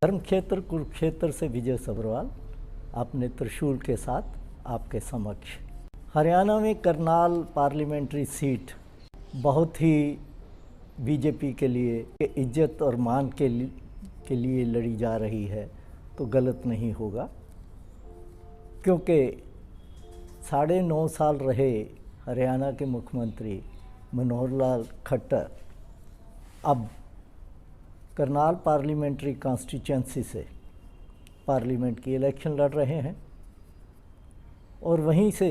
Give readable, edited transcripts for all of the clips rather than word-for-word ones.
धर्म क्षेत्र कुरुक्षेत्र से विजय सब्रवाल अपने त्रिशूल के साथ आपके समक्ष। हरियाणा में करनाल पार्लियामेंट्री सीट बहुत ही बीजेपी के लिए इज्जत और मान के लिए लड़ी जा रही है, तो गलत नहीं होगा, क्योंकि 9.5 साल रहे हरियाणा के मुख्यमंत्री मनोहर लाल खट्टर अब करनाल पार्लियामेंट्री कॉन्स्टिट्यूंसी से पार्लियामेंट की इलेक्शन लड़ रहे हैं और वहीं से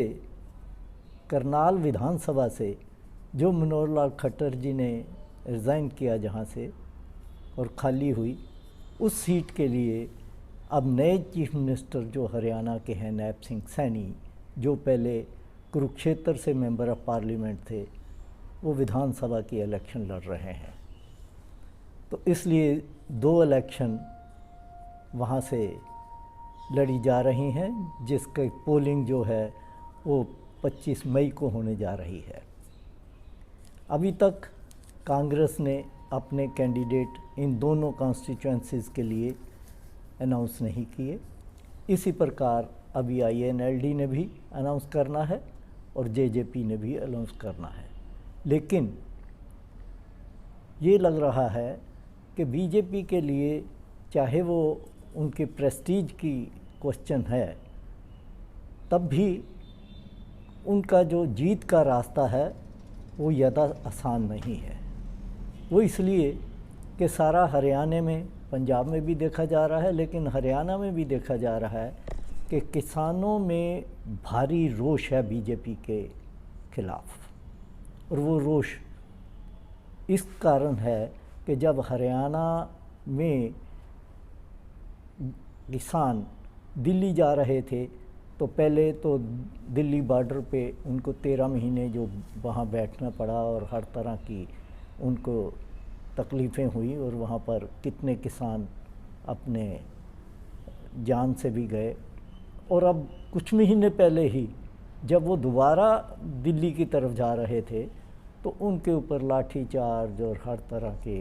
करनाल विधानसभा से जो मनोहर लाल खट्टर जी ने रिज़ाइन किया जहां से और खाली हुई, उस सीट के लिए अब नए चीफ मिनिस्टर जो हरियाणा के हैं नायब सिंह सैनी, जो पहले कुरुक्षेत्र से मेंबर ऑफ पार्लियामेंट थे, वो विधानसभा की इलेक्शन लड़ रहे हैं। तो इसलिए 2 इलेक्शन वहाँ से लड़ी जा रही हैं, जिसकी पोलिंग जो है वो 25 मई को होने जा रही है। अभी तक कांग्रेस ने अपने कैंडिडेट इन दोनों कॉन्स्टिट्यूंसीज़ के लिए अनाउंस नहीं किए। इसी प्रकार अभी INLD ने भी अनाउंस करना है और JJP ने भी अनाउंस करना है। लेकिन ये लग रहा है कि बीजेपी के लिए, चाहे वो उनके प्रेस्टीज की क्वेश्चन है, तब भी उनका जो जीत का रास्ता है वो ज़्यादा आसान नहीं है। वो इसलिए कि सारा हरियाणा में, पंजाब में भी देखा जा रहा है, लेकिन हरियाणा में भी देखा जा रहा है कि किसानों में भारी रोष है बीजेपी के खिलाफ। और वो रोष इस कारण है कि जब हरियाणा में किसान दिल्ली जा रहे थे, तो पहले तो दिल्ली बॉर्डर पे उनको 13 महीने जो वहाँ बैठना पड़ा और हर तरह की उनको तकलीफ़ें हुई और वहाँ पर कितने किसान अपने जान से भी गए। और अब कुछ महीने पहले ही जब वो दोबारा दिल्ली की तरफ जा रहे थे, तो उनके ऊपर लाठीचार्ज और हर तरह के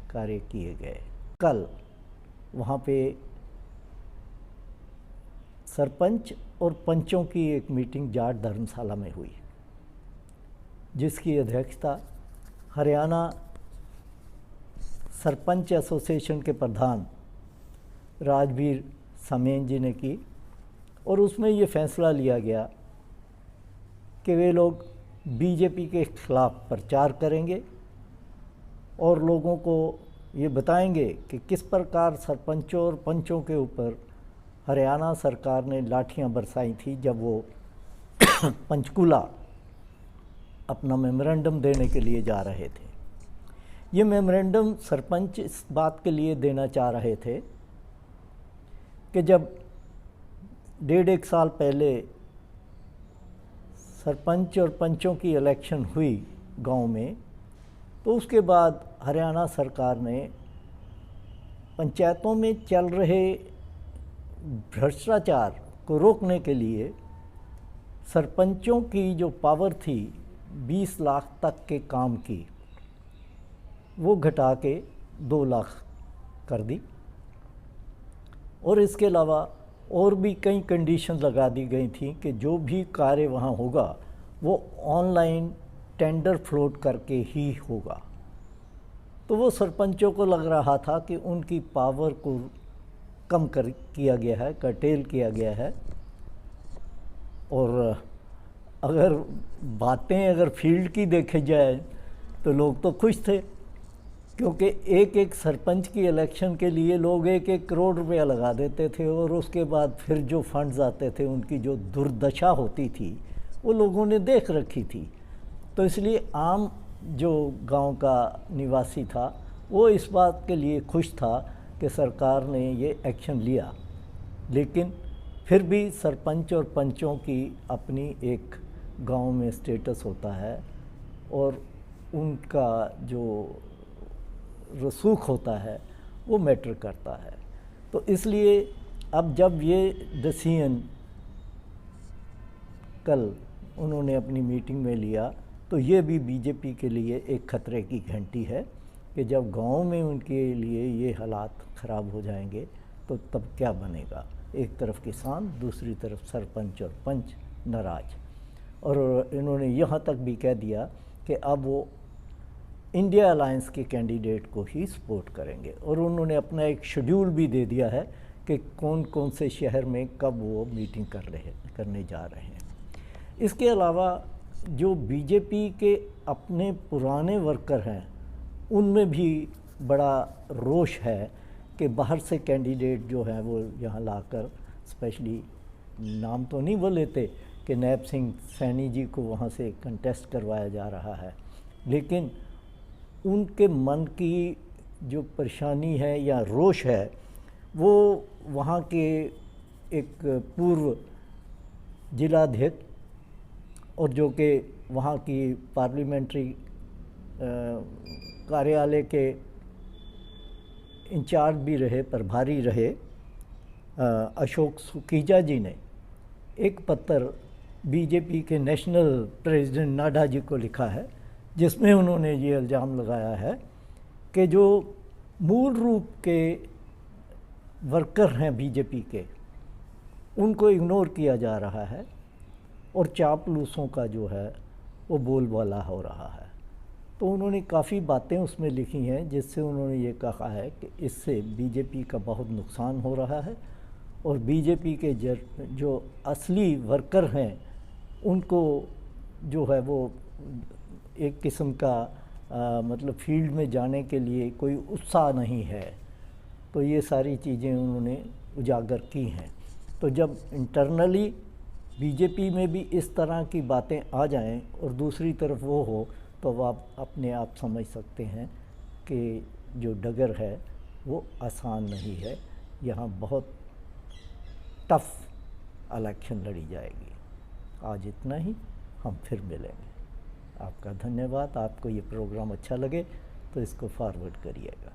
कार्य किए गए। कल वहाँ पे सरपंच और पंचों की एक मीटिंग जाट धर्मशाला में हुई, जिसकी अध्यक्षता हरियाणा सरपंच एसोसिएशन के प्रधान राजवीर समेन जी ने की। और उसमें ये फैसला लिया गया कि वे लोग बीजेपी के खिलाफ प्रचार करेंगे और लोगों को ये बताएंगे कि किस प्रकार सरपंचों और पंचों के ऊपर हरियाणा सरकार ने लाठियां बरसाई थी जब वो पंचकूला अपना मेमोरेंडम देने के लिए जा रहे थे। ये मेमोरेंडम सरपंच इस बात के लिए देना चाह रहे थे कि जब 1.5 साल पहले सरपंच और पंचों की इलेक्शन हुई गांव में, तो उसके बाद हरियाणा सरकार ने पंचायतों में चल रहे भ्रष्टाचार को रोकने के लिए सरपंचों की जो पावर थी 20 लाख तक के काम की, वो घटा के 2 लाख कर दी। और इसके अलावा और भी कई कंडीशन लगा दी गई थी कि जो भी कार्य वहाँ होगा वो ऑनलाइन टेंडर फ्लोट करके ही होगा। तो वो सरपंचों को लग रहा था कि उनकी पावर को कम किया गया है, कर्टेल किया गया है। और अगर फील्ड की देखी जाए तो लोग तो खुश थे, क्योंकि एक सरपंच की इलेक्शन के लिए लोग 1-1 करोड़ रुपया लगा देते थे और उसके बाद फिर जो फंड्स आते थे, उनकी जो दुर्दशा होती थी वो लोगों ने देख रखी थी। तो इसलिए आम जो गांव का निवासी था वो इस बात के लिए खुश था कि सरकार ने ये एक्शन लिया। लेकिन फिर भी सरपंच और पंचों की अपनी एक गांव में स्टेटस होता है और उनका जो रसूख होता है वो मैटर करता है। तो इसलिए अब जब ये डिसीजन कल उन्होंने अपनी मीटिंग में लिया, तो ये भी बीजेपी के लिए एक खतरे की घंटी है कि जब गांव में उनके लिए ये हालात ख़राब हो जाएंगे तो तब क्या बनेगा। एक तरफ किसान, दूसरी तरफ सरपंच और पंच नाराज। और इन्होंने यहाँ तक भी कह दिया कि अब वो इंडिया अलायंस के कैंडिडेट को ही सपोर्ट करेंगे, और उन्होंने अपना एक शेड्यूल भी दे दिया है कि कौन कौन से शहर में कब वो मीटिंग करने जा रहे हैं। इसके अलावा जो बीजेपी के अपने पुराने वर्कर हैं उनमें भी बड़ा रोष है कि बाहर से कैंडिडेट जो हैं वो यहाँ लाकर, स्पेशली नाम तो नहीं वो लेते कि नैब सिंह सैनी जी को वहाँ से कंटेस्ट करवाया जा रहा है, लेकिन उनके मन की जो परेशानी है या रोष है वो वहाँ के एक पूर्व जिलाध्यक्ष और जो कि वहाँ की पार्लियामेंट्री कार्यालय के इंचार्ज भी रहे, प्रभारी रहे, अशोक सुकीजा जी ने एक पत्र बीजेपी के नेशनल प्रेसिडेंट नाडा जी को लिखा है, जिसमें उन्होंने ये इल्ज़ाम लगाया है कि जो मूल रूप के वर्कर हैं बीजेपी के, उनको इग्नोर किया जा रहा है और चापलूसों का जो है वो बोलबाला हो रहा है। तो उन्होंने काफ़ी बातें उसमें लिखी हैं जिससे उन्होंने ये कहा है कि इससे बीजेपी का बहुत नुकसान हो रहा है और बीजेपी के जो असली वर्कर हैं उनको जो है वो एक किस्म का मतलब फील्ड में जाने के लिए कोई उत्साह नहीं है। तो ये सारी चीज़ें उन्होंने उजागर की हैं। तो जब इंटरनली बीजेपी में भी इस तरह की बातें आ जाएं और दूसरी तरफ वो हो, तो आप अपने आप समझ सकते हैं कि जो डगर है वो आसान नहीं है। यहाँ बहुत टफ इलेक्शन लड़ी जाएगी। आज इतना ही, हम फिर मिलेंगे। आपका धन्यवाद। आपको ये प्रोग्राम अच्छा लगे तो इसको फॉरवर्ड करिएगा।